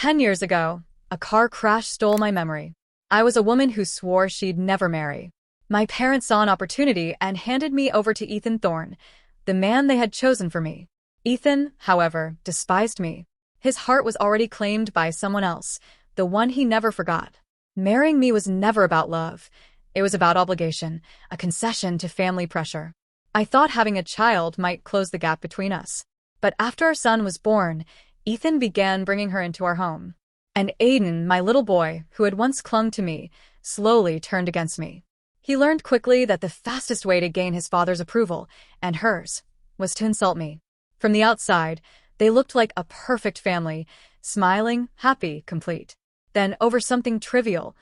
10 years ago, a car crash stole my memory. I was a woman who swore she'd never marry. My parents saw an opportunity and handed me over to Ethan Thorne, the man they had chosen for me. Ethan, however, despised me. His heart was already claimed by someone else, the one he never forgot. Marrying me was never about love. It was about obligation, a concession to family pressure. I thought having a child might close the gap between us. But after our son was born, Ethan began bringing her into our home. And Aiden, my little boy, who had once clung to me, slowly turned against me. He learned quickly that the fastest way to gain his father's approval, and hers, was to insult me. From the outside, they looked like a perfect family, smiling, happy, complete. Then, over something trivial,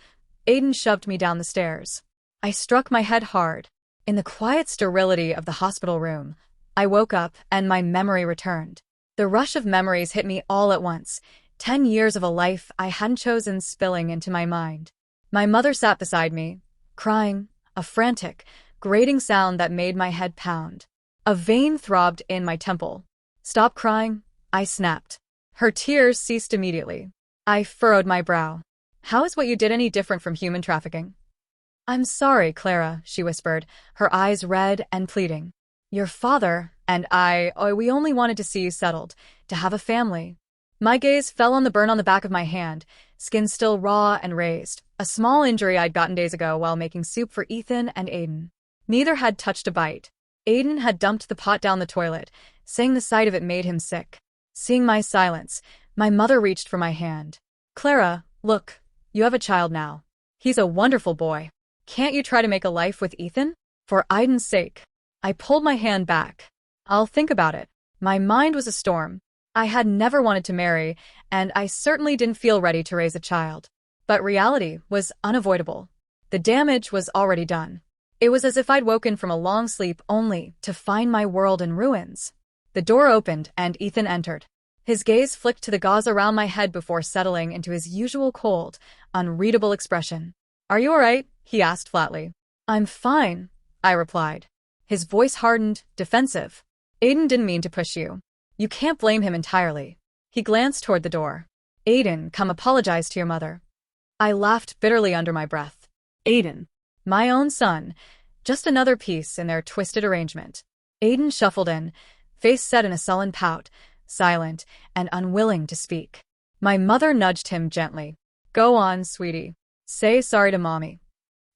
Aiden shoved me down the stairs. I struck my head hard. In the quiet sterility of the hospital room, I woke up and my memory returned. The rush of memories hit me all at once, 10 years of a life I hadn't chosen spilling into my mind. My mother sat beside me, crying, a frantic, grating sound that made my head pound. A vein throbbed in my temple. "Stop crying," I snapped. Her tears ceased immediately. I furrowed my brow. "How is what you did any different from human trafficking?" "I'm sorry, Clara," she whispered, her eyes red and pleading. "Your father and we only wanted to see you settled, to have a family." My gaze fell on the burn on the back of my hand, skin still raw and raised, a small injury I'd gotten days ago while making soup for Ethan and Aiden. Neither had touched a bite. Aiden had dumped the pot down the toilet, saying the sight of it made him sick. Seeing my silence, my mother reached for my hand. "Clara, look, you have a child now. He's a wonderful boy. Can't you try to make a life with Ethan? For Aiden's sake." I pulled my hand back. "I'll think about it." My mind was a storm. I had never wanted to marry, and I certainly didn't feel ready to raise a child. But reality was unavoidable. The damage was already done. It was as if I'd woken from a long sleep only to find my world in ruins. The door opened and Ethan entered. His gaze flicked to the gauze around my head before settling into his usual cold, unreadable expression. "Are you all right?" he asked flatly. "I'm fine," I replied. His voice hardened, defensive. "Aiden didn't mean to push you. You can't blame him entirely." He glanced toward the door. "Aiden, come apologize to your mother." I laughed bitterly under my breath. Aiden, my own son, just another piece in their twisted arrangement. Aiden shuffled in, face set in a sullen pout, silent and unwilling to speak. My mother nudged him gently. "Go on, sweetie. Say sorry to mommy."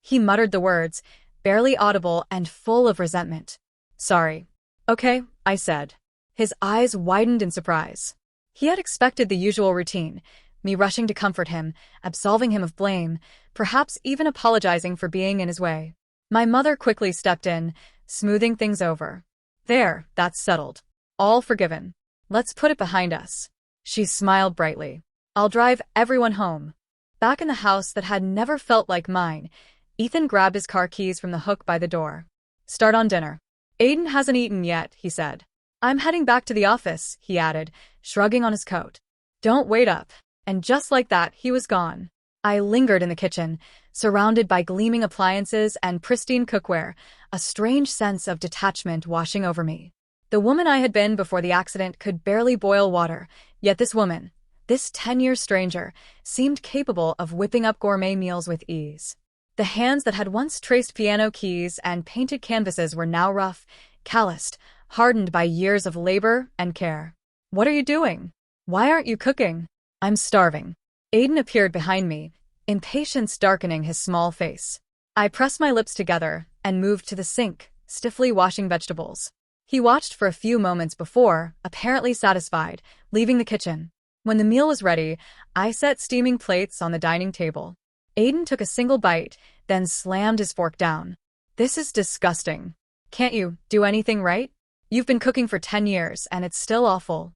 He muttered the words, barely audible and full of resentment. "Sorry." "Okay," I said. His eyes widened in surprise. He had expected the usual routine, me rushing to comfort him, absolving him of blame, perhaps even apologizing for being in his way. My mother quickly stepped in, smoothing things over. "There, that's settled. All forgiven. Let's put it behind us." She smiled brightly. "I'll drive everyone home." Back in the house that had never felt like mine, Ethan grabbed his car keys from the hook by the door. "Start on dinner." "Aiden hasn't eaten yet," he said. "I'm heading back to the office," he added, shrugging on his coat. "Don't wait up." And just like that, he was gone. I lingered in the kitchen, surrounded by gleaming appliances and pristine cookware, a strange sense of detachment washing over me. The woman I had been before the accident could barely boil water, yet this woman, this 10-year stranger, seemed capable of whipping up gourmet meals with ease. The hands that had once traced piano keys and painted canvases were now rough, calloused, hardened by years of labor and care. "What are you doing? Why aren't you cooking?" "I'm starving." Aiden appeared behind me, impatience darkening his small face. I pressed my lips together and moved to the sink, stiffly washing vegetables. He watched for a few moments before, apparently satisfied, leaving the kitchen. When the meal was ready, I set steaming plates on the dining table. Aiden took a single bite, then slammed his fork down. "This is disgusting. Can't you do anything right? You've been cooking for 10 years and it's still awful."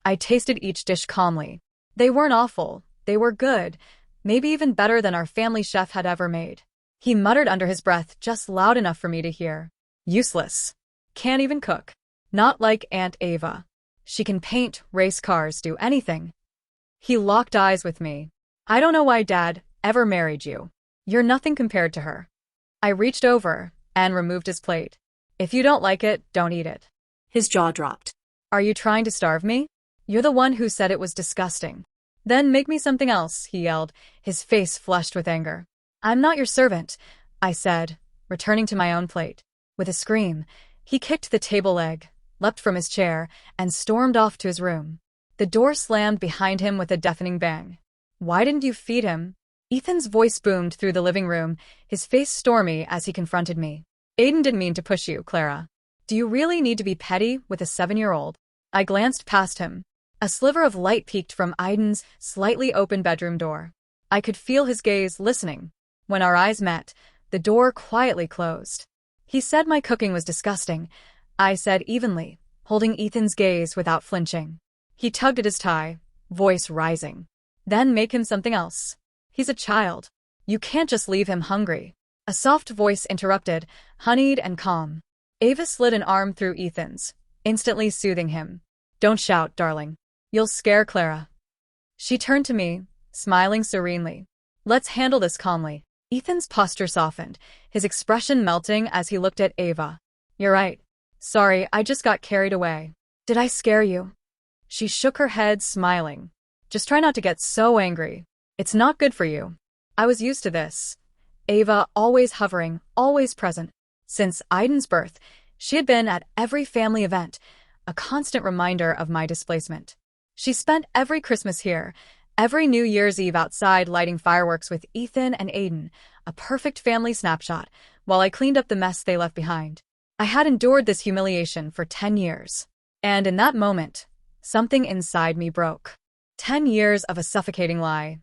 I tasted each dish calmly. They weren't awful, they were good, maybe even better than our family chef had ever made. He muttered under his breath just loud enough for me to hear. "Useless. Can't even cook. Not like Aunt Ava. She can paint, race cars, do anything." He locked eyes with me. "I don't know why Dad ever married you. You're nothing compared to her." I reached over and removed his plate. "If you don't like it, don't eat it." His jaw dropped. "Are you trying to starve me? You're the one who said it was disgusting." Then make me something else, he yelled, his face flushed with anger. I'm not your servant, I said, returning to my own plate. With a scream, he kicked the table leg, leapt from his chair, and stormed off to his room. The door slammed behind him with a deafening bang. Why didn't you feed him? Ethan's voice boomed through the living room, his face stormy as he confronted me. Aiden didn't mean to push you, Clara. Do you really need to be petty with a 7-year-old? I glanced past him. A sliver of light peeked from Aiden's slightly open bedroom door. I could feel his gaze listening. When our eyes met, the door quietly closed. He said my cooking was disgusting, I said evenly, holding Ethan's gaze without flinching. He tugged at his tie, voice rising. Then make him something else. He's a child. You can't just leave him hungry. A soft voice interrupted, honeyed and calm. Ava slid an arm through Ethan's, instantly soothing him. Don't shout, darling. You'll scare Clara. She turned to me, smiling serenely. Let's handle this calmly. Ethan's posture softened, his expression melting as he looked at Ava. You're right. Sorry, I just got carried away. Did I scare you? She shook her head, smiling. Just try not to get so angry. It's not good for you. I was used to this. Ava, always hovering, always present. Since Aiden's birth, she had been at every family event, a constant reminder of my displacement. She spent every Christmas here, every New Year's Eve outside lighting fireworks with Ethan and Aiden, a perfect family snapshot, while I cleaned up the mess they left behind. I had endured this humiliation for 10 years. And in that moment, something inside me broke. 10 years of a suffocating lie.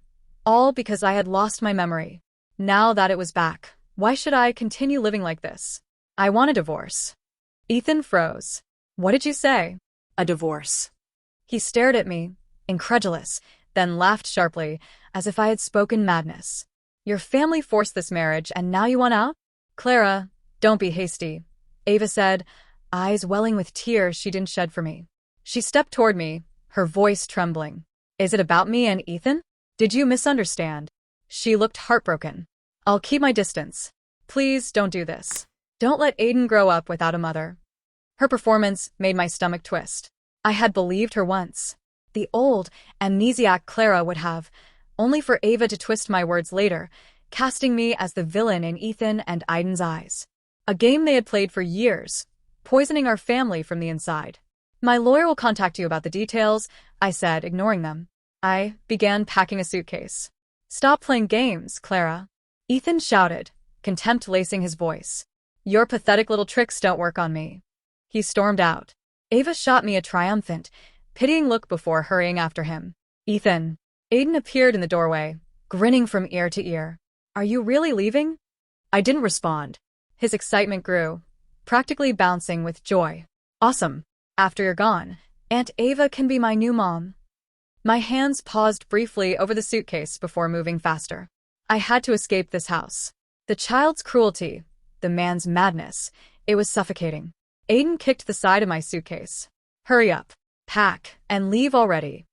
All because I had lost my memory. Now that it was back, why should I continue living like this? I want a divorce. Ethan froze. What did you say? A divorce. He stared at me, incredulous, then laughed sharply, as if I had spoken madness. Your family forced this marriage, and now you want out? Clara, don't be hasty, Ava said, eyes welling with tears she didn't shed for me. She stepped toward me, her voice trembling. Is it about me and Ethan? Did you misunderstand? She looked heartbroken. I'll keep my distance. Please don't do this. Don't let Aiden grow up without a mother. Her performance made my stomach twist. I had believed her once. The old, amnesiac Clara would have, only for Ava to twist my words later, casting me as the villain in Ethan and Aiden's eyes. A game they had played for years, poisoning our family from the inside. My lawyer will contact you about the details, I said, ignoring them. I began packing a suitcase. Stop playing games, Clara. Ethan shouted, contempt lacing his voice. Your pathetic little tricks don't work on me. He stormed out. Ava shot me a triumphant, pitying look before hurrying after him. Ethan. Aiden appeared in the doorway, grinning from ear to ear. Are you really leaving? I didn't respond. His excitement grew, practically bouncing with joy. Awesome. After you're gone, Aunt Ava can be my new mom. My hands paused briefly over the suitcase before moving faster. I had to escape this house. The child's cruelty, the man's madness, it was suffocating. Aiden kicked the side of my suitcase. Hurry up, pack, and leave already.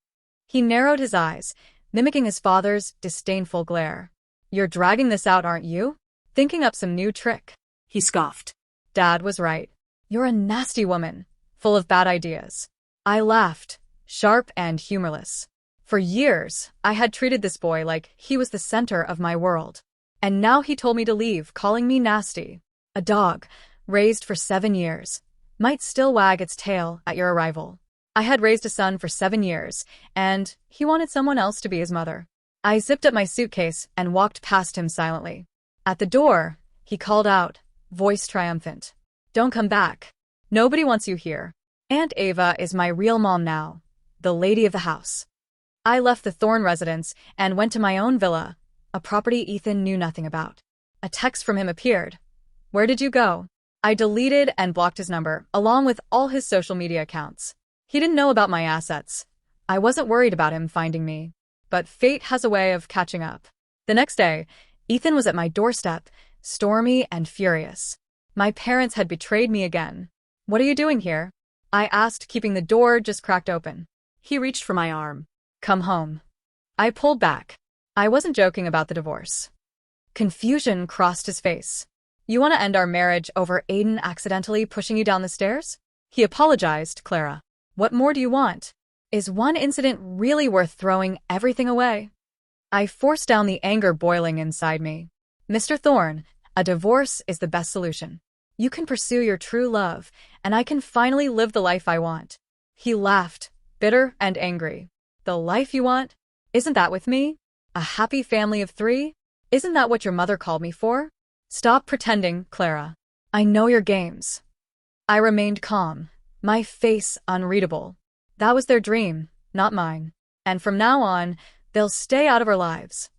He narrowed his eyes, mimicking his father's disdainful glare. You're dragging this out, aren't you? Thinking up some new trick. He scoffed. Dad was right. You're a nasty woman, full of bad ideas. I laughed, sharp and humorless. For years, I had treated this boy like he was the center of my world. And now he told me to leave, calling me nasty. A dog, raised for 7 years, might still wag its tail at your arrival. I had raised a son for 7 years, and he wanted someone else to be his mother. I zipped up my suitcase and walked past him silently. At the door, he called out, voice triumphant. Don't come back. Nobody wants you here. Aunt Ava is my real mom now, the lady of the house. I left the Thorne residence and went to my own villa, a property Ethan knew nothing about. A text from him appeared. Where did you go? I deleted and blocked his number, along with all his social media accounts. He didn't know about my assets. I wasn't worried about him finding me. But fate has a way of catching up. The next day, Ethan was at my doorstep, stormy and furious. My parents had betrayed me again. What are you doing here? I asked, keeping the door just cracked open. He reached for my arm. Come home. I pulled back. I wasn't joking about the divorce. Confusion crossed his face. You want to end our marriage over Aiden accidentally pushing you down the stairs? He apologized, Clara. What more do you want? Is one incident really worth throwing everything away? I forced down the anger boiling inside me. Mr. Thorne, a divorce is the best solution. You can pursue your true love, and I can finally live the life I want. He laughed, bitter and angry. The life you want? Isn't that with me? A happy family of 3? Isn't that what your mother called me for? Stop pretending, Clara. I know your games. I remained calm, my face unreadable. That was their dream, not mine. And from now on, they'll stay out of our lives.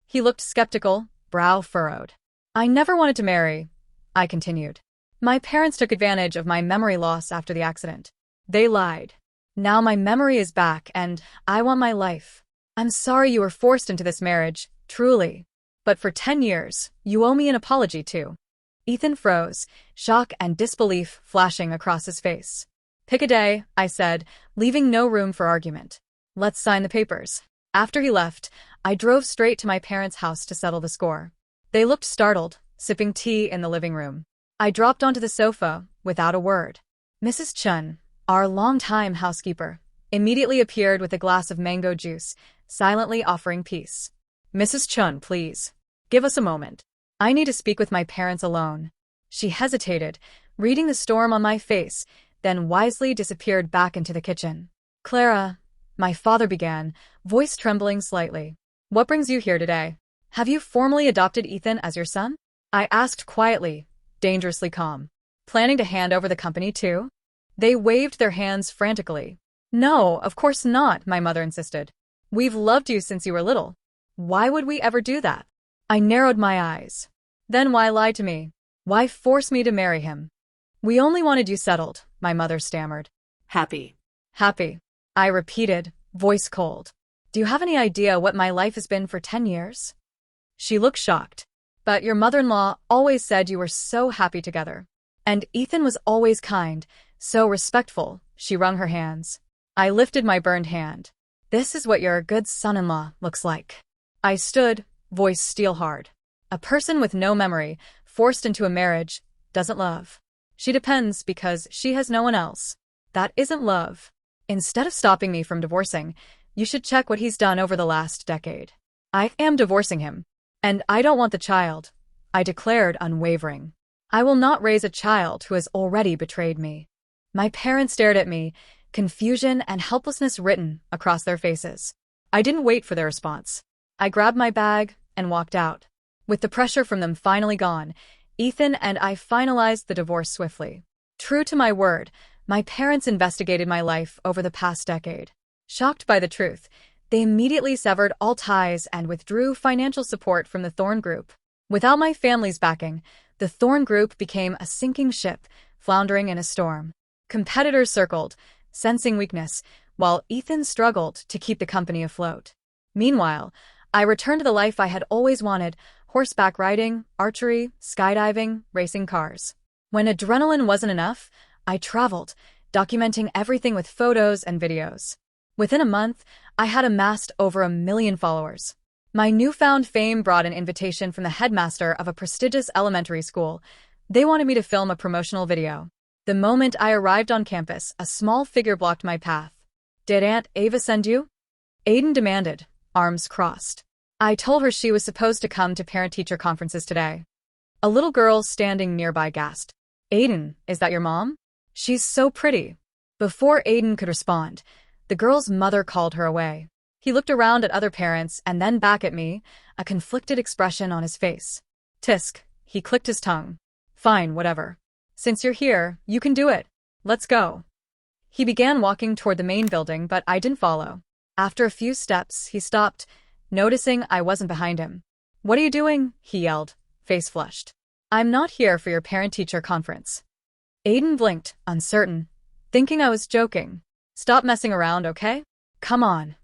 He looked skeptical, brow furrowed. I never wanted to marry, I continued. My parents took advantage of my memory loss after the accident. They lied. Now my memory is back, and I want my life. I'm sorry you were forced into this marriage, truly. But for 10 years, you owe me an apology too. Ethan froze, shock and disbelief flashing across his face. Pick a day, I said, leaving no room for argument. Let's sign the papers. After he left, I drove straight to my parents' house to settle the score. They looked startled, sipping tea in the living room. I dropped onto the sofa, without a word. Mrs. Chun, our longtime housekeeper, immediately appeared with a glass of mango juice, silently offering peace. Mrs. Chun, please. Give us a moment. I need to speak with my parents alone. She hesitated, reading the storm on my face, then wisely disappeared back into the kitchen. Clara, my father began, voice trembling slightly. What brings you here today? Have you formally adopted Ethan as your son? I asked quietly, dangerously calm. Planning to hand over the company too? They waved their hands frantically. No, of course not, my mother insisted. We've loved you since you were little. Why would we ever do that? I narrowed my eyes. Then why lie to me? Why force me to marry him? We only wanted you settled, my mother stammered. Happy. Happy, I repeated, voice cold. Do you have any idea what my life has been for 10 years? She looked shocked. But your mother-in-law always said you were so happy together. And Ethan was always kind, so respectful, she wrung her hands. I lifted my burned hand. This is what your good son-in-law looks like. I stood, voice steel hard. A person with no memory, forced into a marriage, doesn't love. She depends because she has no one else. That isn't love. Instead of stopping me from divorcing, you should check what he's done over the last decade. I am divorcing him. And I don't want the child, I declared unwavering. I will not raise a child who has already betrayed me. My parents stared at me, confusion and helplessness written across their faces. I didn't wait for their response. I grabbed my bag and walked out. With the pressure from them finally gone, Ethan and I finalized the divorce swiftly. True to my word, my parents investigated my life over the past decade. Shocked by the truth, they immediately severed all ties and withdrew financial support from the Thorne Group. Without my family's backing, the Thorne Group became a sinking ship, floundering in a storm. Competitors circled, sensing weakness, while Ethan struggled to keep the company afloat. Meanwhile, I returned to the life I had always wanted: horseback riding, archery, skydiving, racing cars. When adrenaline wasn't enough, I traveled, documenting everything with photos and videos. Within a month, I had amassed over 1 million followers. My newfound fame brought an invitation from the headmaster of a prestigious elementary school. They wanted me to film a promotional video. The moment I arrived on campus, a small figure blocked my path. Did Aunt Ava send you? Aiden demanded, arms crossed. I told her she was supposed to come to parent-teacher conferences today. A little girl standing nearby gasped. Aiden, is that your mom? She's so pretty. Before Aiden could respond, the girl's mother called her away. He looked around at other parents and then back at me, a conflicted expression on his face. Tisk, he clicked his tongue. Fine, whatever. Since you're here, you can do it. Let's go. He began walking toward the main building, but I didn't follow. After a few steps, he stopped, noticing I wasn't behind him. What are you doing? He yelled, face flushed. I'm not here for your parent-teacher conference. Aiden blinked, uncertain, thinking I was joking. Stop messing around, okay? Come on.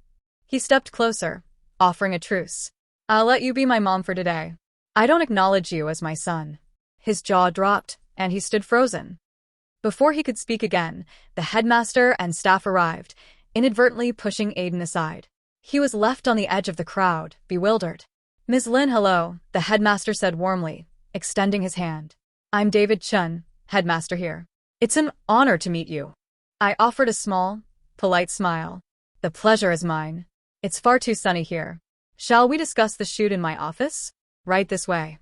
He stepped closer, offering a truce. I'll let you be my mom for today. I don't acknowledge you as my son. His jaw dropped, and he stood frozen. Before he could speak again, the headmaster and staff arrived, inadvertently pushing Aiden aside. He was left on the edge of the crowd, bewildered. Ms. Lin, hello, the headmaster said warmly, extending his hand. I'm David Chun, headmaster here. It's an honor to meet you. I offered a small, Polite smile. The pleasure is mine. It's far too sunny here. Shall we discuss the shoot in my office? Right this way.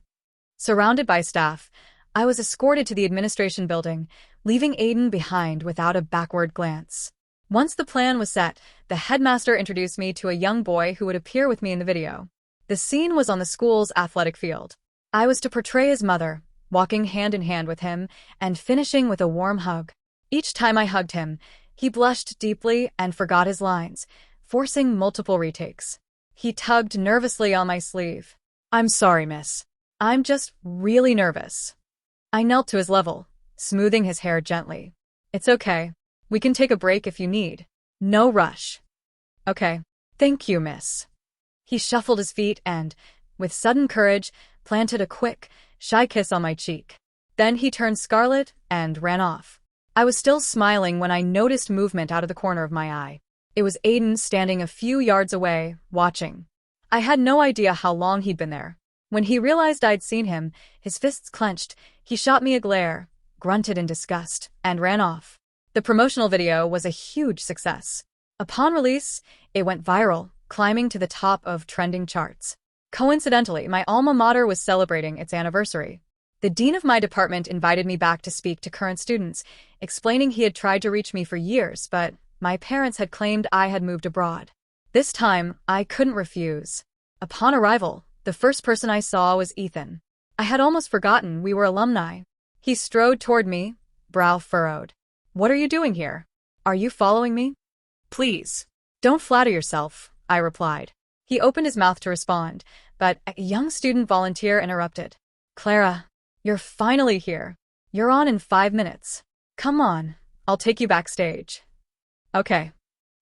Surrounded by staff, I was escorted to the administration building, leaving Aiden behind without a backward glance. Once the plan was set, the headmaster introduced me to a young boy who would appear with me in the video. The scene was on the school's athletic field. I was to portray his mother, walking hand in hand with him and finishing with a warm hug. Each time I hugged him, he blushed deeply and forgot his lines, forcing multiple retakes. He tugged nervously on my sleeve. I'm sorry, miss. I'm just really nervous. I knelt to his level, smoothing his hair gently. It's okay. We can take a break if you need. No rush. Okay. Thank you, miss. He shuffled his feet and, with sudden courage, planted a quick, shy kiss on my cheek. Then he turned scarlet and ran off. I was still smiling when I noticed movement out of the corner of my eye. It was Aiden standing a few yards away, watching. I had no idea how long he'd been there. When he realized I'd seen him, his fists clenched, he shot me a glare, grunted in disgust, and ran off. The promotional video was a huge success. Upon release, it went viral, climbing to the top of trending charts. Coincidentally, my alma mater was celebrating its anniversary. The dean of my department invited me back to speak to current students, explaining he had tried to reach me for years, but my parents had claimed I had moved abroad. This time, I couldn't refuse. Upon arrival, the first person I saw was Ethan. I had almost forgotten we were alumni. He strode toward me, brow furrowed. What are you doing here? Are you following me? Please. Don't flatter yourself, I replied. He opened his mouth to respond, but a young student volunteer interrupted. Clara, you're finally here. You're on in 5 minutes. Come on, I'll take you backstage. Okay.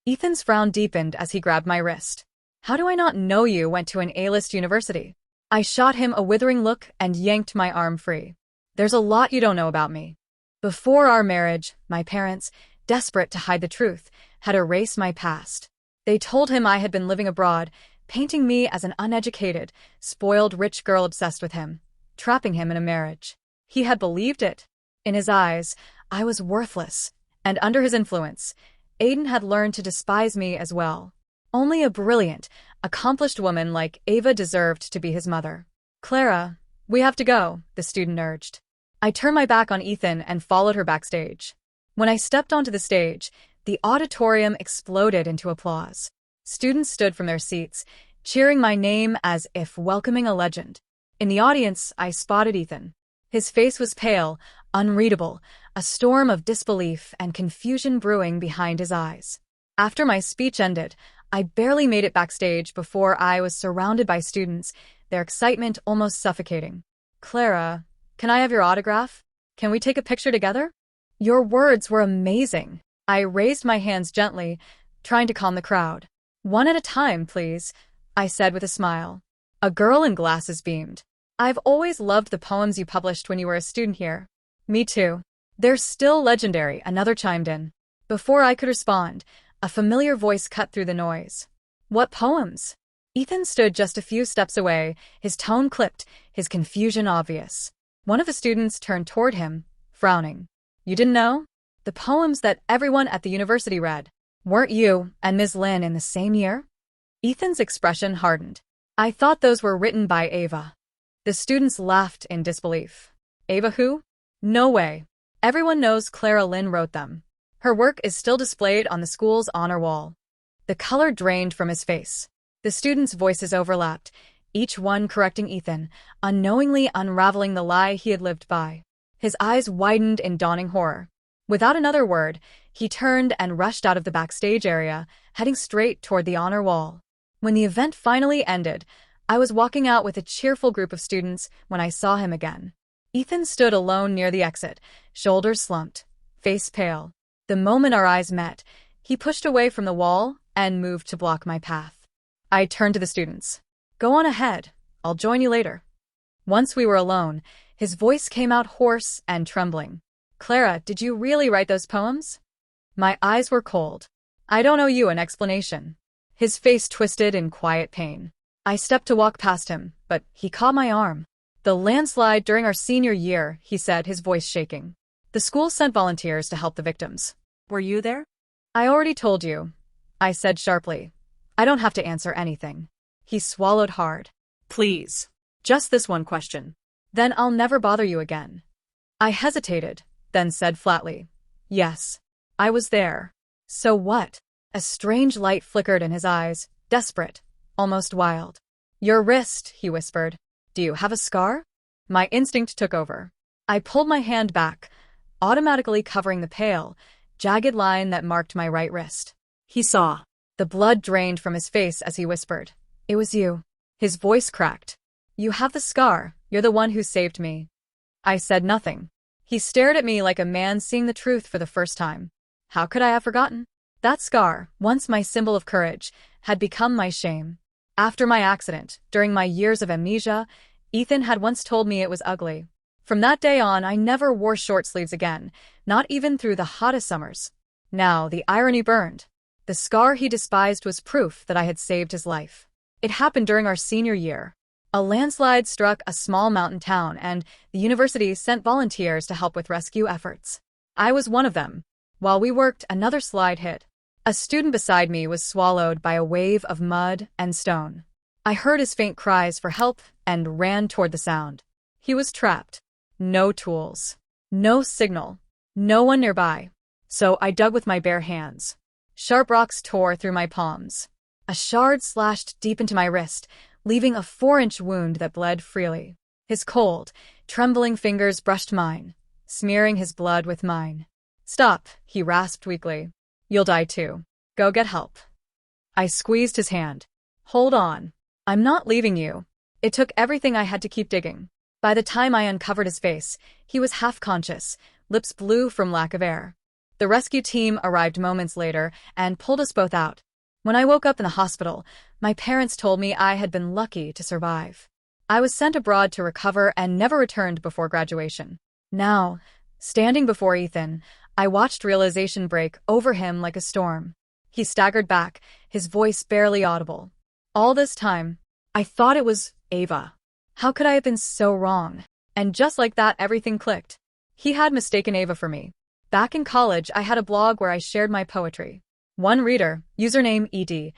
Ethan's frown deepened as he grabbed my wrist. How do I not know you went to an A-list university? I shot him a withering look and yanked my arm free. There's a lot you don't know about me. Before our marriage, my parents, desperate to hide the truth, had erased my past. They told him I had been living abroad, painting me as an uneducated, spoiled rich girl obsessed with him, trapping him in a marriage. He had believed it. In his eyes, I was worthless, and under his influence, Aiden had learned to despise me as well. Only a brilliant, accomplished woman like Ava deserved to be his mother. Clara, we have to go, the student urged. I turned my back on Ethan and followed her backstage. When I stepped onto the stage, the auditorium exploded into applause. Students stood from their seats, cheering my name as if welcoming a legend. In the audience, I spotted Ethan. His face was pale, unreadable, a storm of disbelief and confusion brewing behind his eyes. After my speech ended, I barely made it backstage before I was surrounded by students, their excitement almost suffocating. Clara, can I have your autograph? Can we take a picture together? Your words were amazing. I raised my hands gently, trying to calm the crowd. One at a time, please, I said with a smile. A girl in glasses beamed. I've always loved the poems you published when you were a student here. Me too. They're still legendary, another chimed in. Before I could respond, a familiar voice cut through the noise. What poems? Ethan stood just a few steps away, his tone clipped, his confusion obvious. One of the students turned toward him, frowning. You didn't know? The poems that everyone at the university read. Weren't you and Ms. Lin in the same year? Ethan's expression hardened. I thought those were written by Ava. The students laughed in disbelief. Ava who? No way. Everyone knows Clara Lynn wrote them. Her work is still displayed on the school's honor wall. The color drained from his face. The students' voices overlapped, each one correcting Ethan, unknowingly unraveling the lie he had lived by. His eyes widened in dawning horror. Without another word, he turned and rushed out of the backstage area, heading straight toward the honor wall. When the event finally ended, I was walking out with a cheerful group of students when I saw him again. Ethan stood alone near the exit, shoulders slumped, face pale. The moment our eyes met, he pushed away from the wall and moved to block my path. I turned to the students. Go on ahead. I'll join you later. Once we were alone, his voice came out hoarse and trembling. Clara, did you really write those poems? My eyes were cold. I don't owe you an explanation. His face twisted in quiet pain. I stepped to walk past him, but he caught my arm. The landslide during our senior year, he said, his voice shaking. The school sent volunteers to help the victims. Were you there? I already told you, I said sharply. I don't have to answer anything. He swallowed hard. Please. Just this one question. Then I'll never bother you again. I hesitated, then said flatly. Yes. I was there. So what? A strange light flickered in his eyes, desperate, almost wild. Your wrist, he whispered. Do you have a scar? My instinct took over. I pulled my hand back, automatically covering the pale, jagged line that marked my right wrist. He saw. The blood drained from his face as he whispered. It was you. His voice cracked. You have the scar. You're the one who saved me. I said nothing. He stared at me like a man seeing the truth for the first time. How could I have forgotten? That scar, once my symbol of courage, had become my shame. After my accident, during my years of amnesia, Ethan had once told me it was ugly. From that day on, I never wore short sleeves again, not even through the hottest summers. Now, the irony burned. The scar he despised was proof that I had saved his life. It happened during our senior year. A landslide struck a small mountain town, and the university sent volunteers to help with rescue efforts. I was one of them. While we worked, another slide hit. A student beside me was swallowed by a wave of mud and stone. I heard his faint cries for help and ran toward the sound. He was trapped. No tools. No signal. No one nearby. So I dug with my bare hands. Sharp rocks tore through my palms. A shard slashed deep into my wrist, leaving a 4-inch wound that bled freely. His cold, trembling fingers brushed mine, smearing his blood with mine. Stop, he rasped weakly. You'll die too. Go get help. I squeezed his hand. Hold on. I'm not leaving you. It took everything I had to keep digging. By the time I uncovered his face, he was half-conscious, lips blue from lack of air. The rescue team arrived moments later and pulled us both out. When I woke up in the hospital, my parents told me I had been lucky to survive. I was sent abroad to recover and never returned before graduation. Now, standing before Ethan, I watched realization break over him like a storm. He staggered back, his voice barely audible. All this time, I thought it was Ava. How could I have been so wrong? And just like that, everything clicked. He had mistaken Ava for me. Back in college, I had a blog where I shared my poetry. One reader, username ED,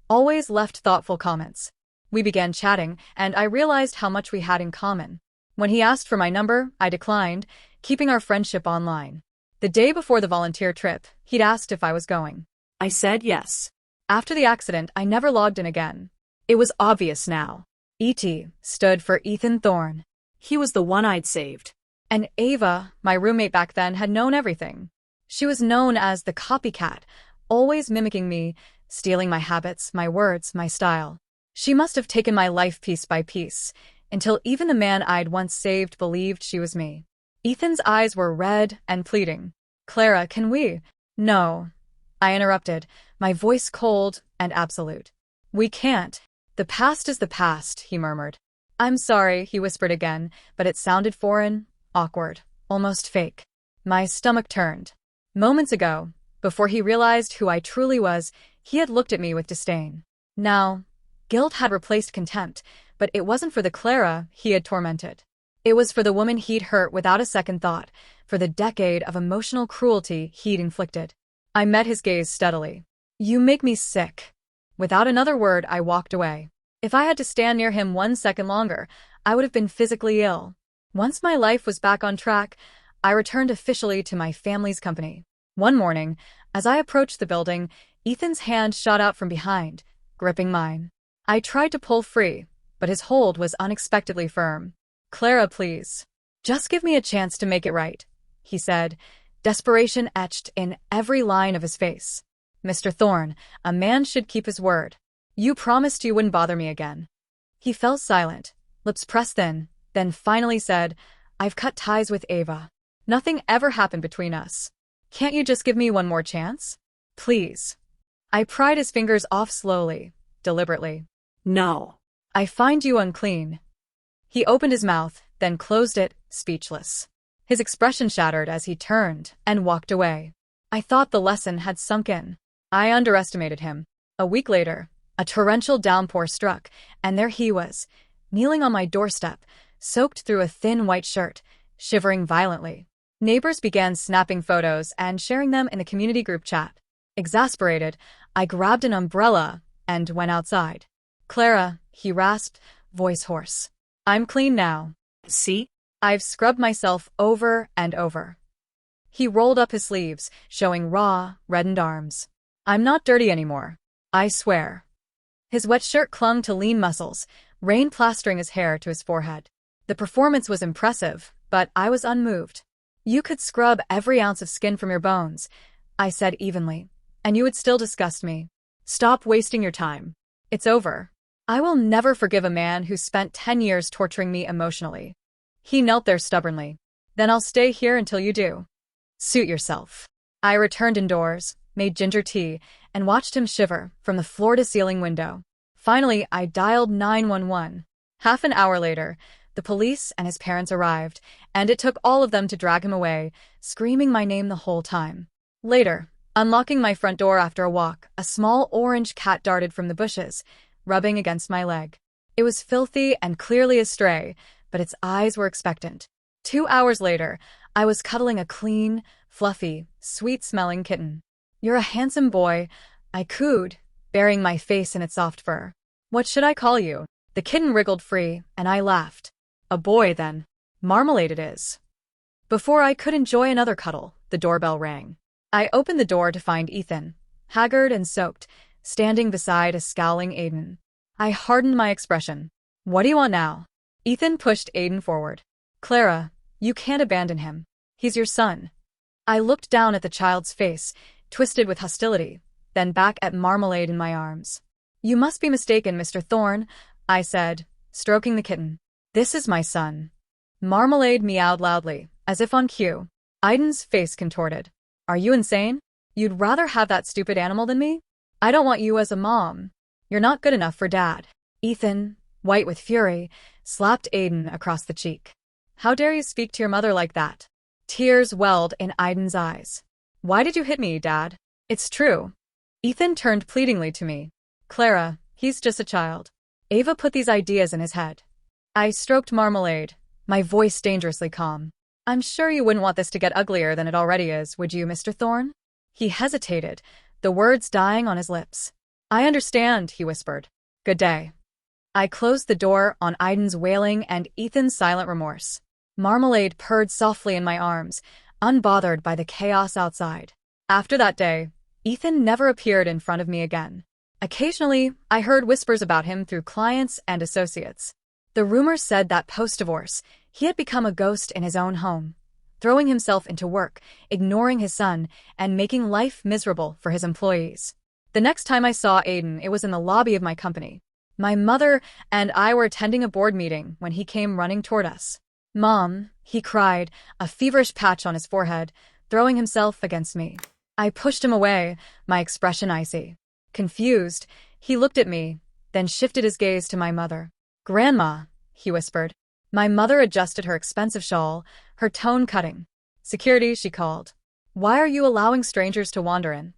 always left thoughtful comments. We began chatting, and I realized how much we had in common. When he asked for my number, I declined, keeping our friendship online. The day before the volunteer trip, he'd asked if I was going. I said yes. After the accident, I never logged in again. It was obvious now. E.T. stood for Ethan Thorne. He was the one I'd saved. And Ava, my roommate back then, had known everything. She was known as the copycat, always mimicking me, stealing my habits, my words, my style. She must have taken my life piece by piece, until even the man I'd once saved believed she was me. Ethan's eyes were red and pleading. Clara, can we? No. I interrupted, my voice cold and absolute. We can't. The past is the past, he murmured. I'm sorry, he whispered again, but it sounded foreign, awkward, almost fake. My stomach turned. Moments ago, before he realized who I truly was, he had looked at me with disdain. Now, guilt had replaced contempt, but it wasn't for the Clara he had tormented. It was for the woman he'd hurt without a second thought, for the decade of emotional cruelty he'd inflicted. I met his gaze steadily. You make me sick. Without another word, I walked away. If I had to stand near him 1 second longer, I would have been physically ill. Once my life was back on track, I returned officially to my family's company. One morning, as I approached the building, Ethan's hand shot out from behind, gripping mine. I tried to pull free, but his hold was unexpectedly firm. Clara, please. Just give me a chance to make it right, he said, desperation etched in every line of his face. Mr. Thorne, a man should keep his word. You promised you wouldn't bother me again. He fell silent, lips pressed thin, then finally said, I've cut ties with Ava. Nothing ever happened between us. Can't you just give me one more chance? Please. I pried his fingers off slowly, deliberately. No. I find you unclean. He opened his mouth, then closed it, speechless. His expression shattered as he turned and walked away. I thought the lesson had sunk in. I underestimated him. A week later, a torrential downpour struck, and there he was, kneeling on my doorstep, soaked through a thin white shirt, shivering violently. Neighbors began snapping photos and sharing them in the community group chat. Exasperated, I grabbed an umbrella and went outside. Clara, he rasped, voice hoarse. I'm clean now. See? I've scrubbed myself over and over. He rolled up his sleeves, showing raw, reddened arms. I'm not dirty anymore. I swear. His wet shirt clung to lean muscles, rain plastering his hair to his forehead. The performance was impressive, but I was unmoved. You could scrub every ounce of skin from your bones, I said evenly, and you would still disgust me. Stop wasting your time. It's over. I will never forgive a man who spent 10 years torturing me emotionally. He knelt there stubbornly. Then I'll stay here until you do. Suit yourself. I returned indoors, made ginger tea, and watched him shiver from the floor-to-ceiling window. Finally, I dialed 911. Half an hour later, the police and his parents arrived, and it took all of them to drag him away, screaming my name the whole time. Later, unlocking my front door after a walk, a small orange cat darted from the bushes, rubbing against my leg. It was filthy and clearly a stray, but its eyes were expectant. 2 hours later, I was cuddling a clean, fluffy, sweet-smelling kitten. You're a handsome boy, I cooed, burying my face in its soft fur. What should I call you? The kitten wriggled free, and I laughed. A boy, then. Marmalade it is. Before I could enjoy another cuddle, the doorbell rang. I opened the door to find Ethan, haggard and soaked, standing beside a scowling Aiden. I hardened my expression. What do you want now? Ethan pushed Aiden forward. Clara, you can't abandon him. He's your son. I looked down at the child's face, twisted with hostility, then back at Marmalade in my arms. You must be mistaken, Mr. Thorne, I said, stroking the kitten. This is my son. Marmalade meowed loudly, as if on cue. Aiden's face contorted. Are you insane? You'd rather have that stupid animal than me? I don't want you as a mom. You're not good enough for Dad. Ethan, white with fury, slapped Aiden across the cheek. How dare you speak to your mother like that? Tears welled in Aiden's eyes. Why did you hit me, Dad? It's true. Ethan turned pleadingly to me. Clara, he's just a child. Ava put these ideas in his head. I stroked Marmalade, my voice dangerously calm. I'm sure you wouldn't want this to get uglier than it already is, would you, Mr. Thorne? He hesitated, the words dying on his lips. I understand, he whispered. Good day. I closed the door on Aiden's wailing and Ethan's silent remorse. Marmalade purred softly in my arms, unbothered by the chaos outside. After that day, Ethan never appeared in front of me again. Occasionally, I heard whispers about him through clients and associates. The rumors said that post-divorce, he had become a ghost in his own home, throwing himself into work, ignoring his son, and making life miserable for his employees. The next time I saw Aiden, it was in the lobby of my company. My mother and I were attending a board meeting when he came running toward us. Mom, he cried, a feverish patch on his forehead, throwing himself against me. I pushed him away, my expression icy. Confused, he looked at me, then shifted his gaze to my mother. Grandma, he whispered. My mother adjusted her expensive shawl, her tone cutting. Security, she called. Why are you allowing strangers to wander in?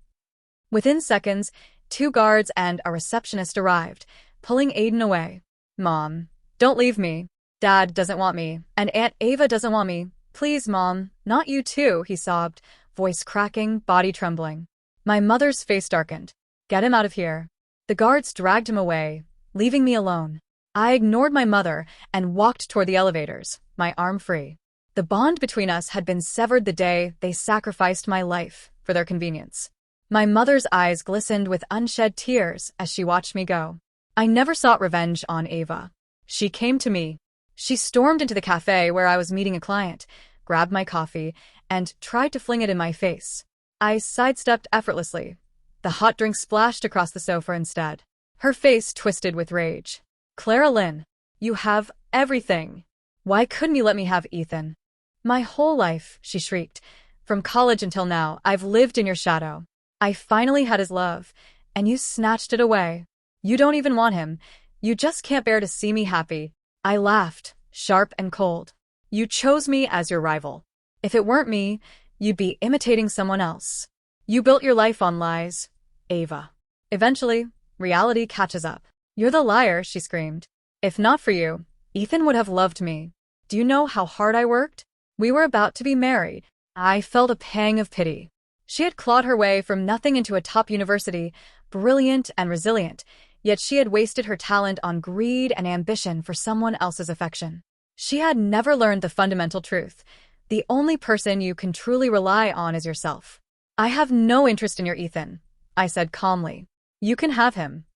Within seconds, 2 guards and a receptionist arrived, pulling Aiden away. Mom, don't leave me. Dad doesn't want me, and Aunt Ava doesn't want me. Please, Mom, not you too, he sobbed, voice cracking, body trembling. My mother's face darkened. Get him out of here. The guards dragged him away, leaving me alone. I ignored my mother and walked toward the elevators, my arm free. The bond between us had been severed the day they sacrificed my life for their convenience. My mother's eyes glistened with unshed tears as she watched me go. I never sought revenge on Ava. She came to me. She stormed into the cafe where I was meeting a client, grabbed my coffee, and tried to fling it in my face. I sidestepped effortlessly. The hot drink splashed across the sofa instead. Her face twisted with rage. Clara Lynn, you have everything. Why couldn't you let me have Ethan? My whole life, she shrieked. From college until now, I've lived in your shadow. I finally had his love, and you snatched it away. You don't even want him. You just can't bear to see me happy. I laughed, sharp and cold. You chose me as your rival. If it weren't me, you'd be imitating someone else. You built your life on lies, Ava. Eventually, reality catches up. You're the liar, she screamed. If not for you, Ethan would have loved me. Do you know how hard I worked? We were about to be married. I felt a pang of pity. She had clawed her way from nothing into a top university, brilliant and resilient, yet she had wasted her talent on greed and ambition for someone else's affection. She had never learned the fundamental truth. The only person you can truly rely on is yourself. I have no interest in your Ethan, I said calmly. You can have him.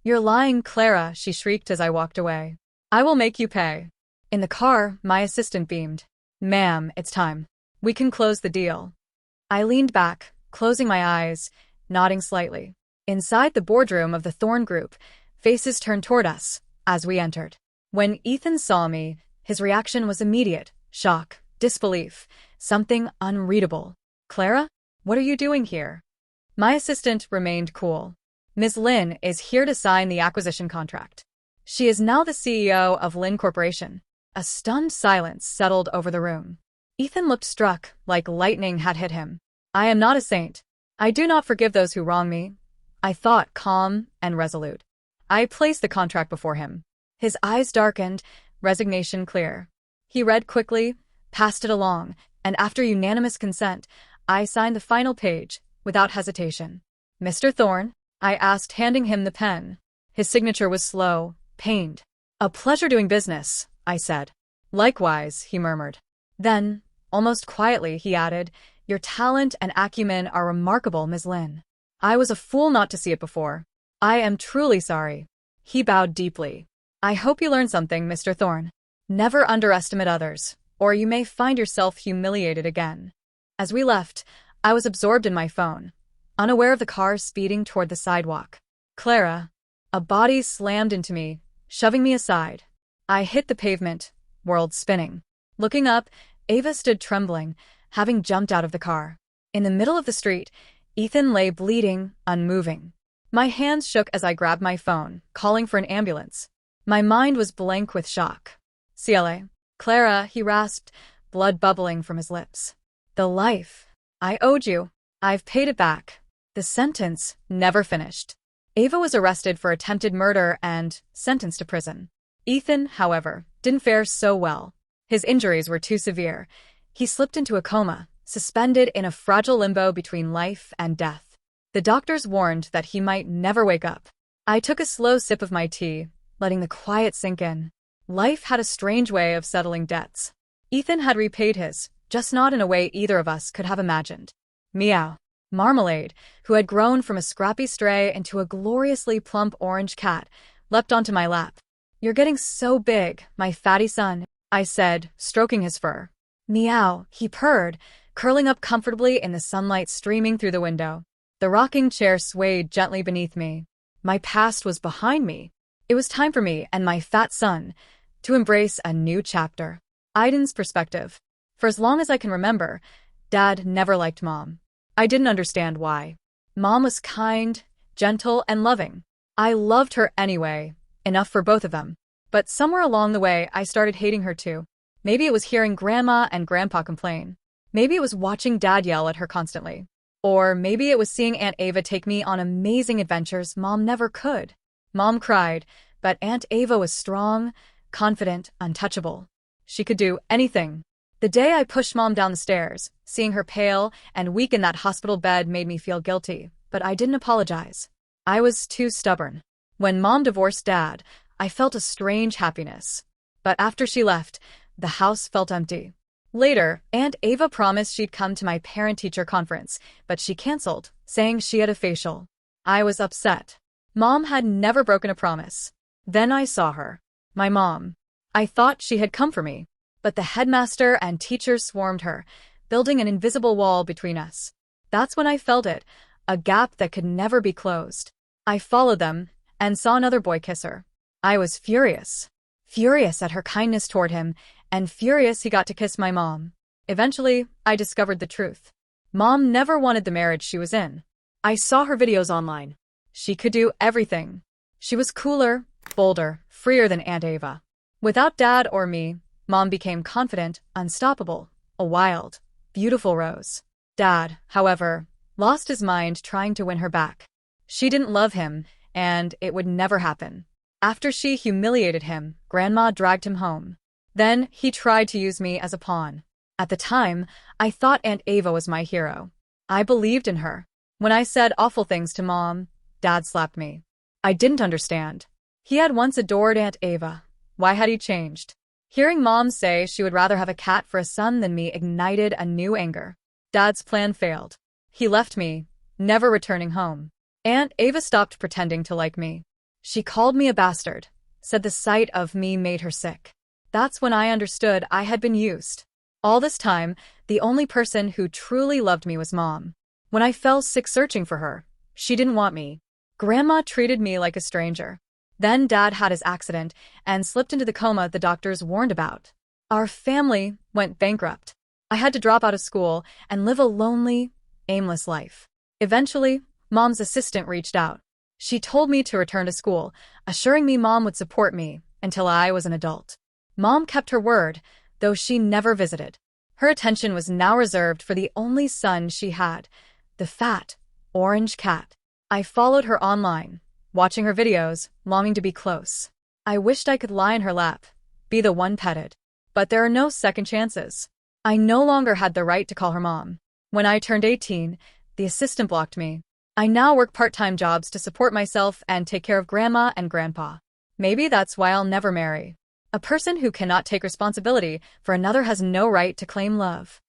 You're lying, Clara, she shrieked as I walked away. I will make you pay. In the car, my assistant beamed. Ma'am, it's time. We can close the deal. I leaned back, closing my eyes, nodding slightly. Inside the boardroom of the Thorn Group, faces turned toward us as we entered. When Ethan saw me, his reaction was immediate: shock, disbelief, something unreadable. Clara, what are you doing here? My assistant remained cool. Ms. Lin is here to sign the acquisition contract. She is now the CEO of Lin Corporation. A stunned silence settled over the room. Ethan looked struck, like lightning had hit him. I am not a saint. I do not forgive those who wrong me. I thought, calm and resolute. I placed the contract before him. His eyes darkened, resignation clear. He read quickly, passed it along, and after unanimous consent, I signed the final page, without hesitation. Mr. Thorn? I asked, handing him the pen. His signature was slow, pained. A pleasure doing business, I said. Likewise, he murmured. Then, almost quietly, he added, your talent and acumen are remarkable, Ms. Lin. I was a fool not to see it before. I am truly sorry. He bowed deeply. I hope you learned something, Mr. Thorn. Never underestimate others, or you may find yourself humiliated again. As we left, I was absorbed in my phone, unaware of the car speeding toward the sidewalk. Clara. A body slammed into me, shoving me aside. I hit the pavement, world spinning. Looking up, Ava stood trembling, having jumped out of the car. In the middle of the street, Ethan lay bleeding, unmoving. My hands shook as I grabbed my phone, calling for an ambulance. My mind was blank with shock. CLA. Clara, he rasped, blood bubbling from his lips. The life I owed you. I've paid it back. The sentence never finished. Ava was arrested for attempted murder and sentenced to prison. Ethan, however, didn't fare so well. His injuries were too severe. He slipped into a coma, suspended in a fragile limbo between life and death. The doctors warned that he might never wake up. I took a slow sip of my tea, letting the quiet sink in. Life had a strange way of settling debts. Ethan had repaid his, just not in a way either of us could have imagined. Meow. Marmalade, who had grown from a scrappy stray into a gloriously plump orange cat, leapt onto my lap. You're getting so big, my fatty son, I said, stroking his fur. Meow, he purred, curling up comfortably in the sunlight streaming through the window. The rocking chair swayed gently beneath me. My past was behind me. It was time for me and my fat son to embrace a new chapter. Aiden's perspective. For as long as I can remember, Dad never liked Mom. I didn't understand why. Mom was kind, gentle, and loving. I loved her anyway, enough for both of them. But somewhere along the way, I started hating her too. Maybe it was hearing Grandma and Grandpa complain. Maybe it was watching Dad yell at her constantly. Or maybe it was seeing Aunt Ava take me on amazing adventures Mom never could. Mom cried, but Aunt Ava was strong, confident, untouchable. She could do anything. The day I pushed Mom down the stairs, seeing her pale and weak in that hospital bed made me feel guilty, but I didn't apologize. I was too stubborn. When Mom divorced Dad, I felt a strange happiness. But after she left, the house felt empty. Later, Aunt Ava promised she'd come to my parent-teacher conference, but she canceled, saying she had a facial. I was upset. Mom had never broken a promise. Then I saw her. My mom. I thought she had come for me. But the headmaster and teachers swarmed her, building an invisible wall between us. That's when I felt it, a gap that could never be closed. I followed them and saw another boy kiss her. I was furious. Furious at her kindness toward him, and furious he got to kiss my mom. Eventually, I discovered the truth. Mom never wanted the marriage she was in. I saw her videos online. She could do everything. She was cooler, bolder, freer than Aunt Ava. Without Dad or me, Mom became confident, unstoppable, a wild, beautiful rose. Dad, however, lost his mind trying to win her back. She didn't love him, and it would never happen. After she humiliated him, Grandma dragged him home. Then he tried to use me as a pawn. At the time, I thought Aunt Ava was my hero. I believed in her. When I said awful things to Mom, Dad slapped me. I didn't understand. He had once adored Aunt Ava. Why had he changed? Hearing Mom say she would rather have a cat for a son than me ignited a new anger. Dad's plan failed. He left me, never returning home. Aunt Ava stopped pretending to like me. She called me a bastard, said the sight of me made her sick. That's when I understood I had been used. All this time, the only person who truly loved me was Mom. When I fell sick searching for her, she didn't want me. Grandma treated me like a stranger. Then Dad had his accident and slipped into the coma the doctors warned about. Our family went bankrupt. I had to drop out of school and live a lonely, aimless life. Eventually, Mom's assistant reached out. She told me to return to school, assuring me Mom would support me until I was an adult. Mom kept her word, though she never visited. Her attention was now reserved for the only son she had, the fat, orange cat. I followed her online, watching her videos, longing to be close. I wished I could lie in her lap, be the one petted. But there are no second chances. I no longer had the right to call her Mom. When I turned 18, the assistant blocked me. I now work part-time jobs to support myself and take care of Grandma and Grandpa. Maybe that's why I'll never marry. A person who cannot take responsibility for another has no right to claim love.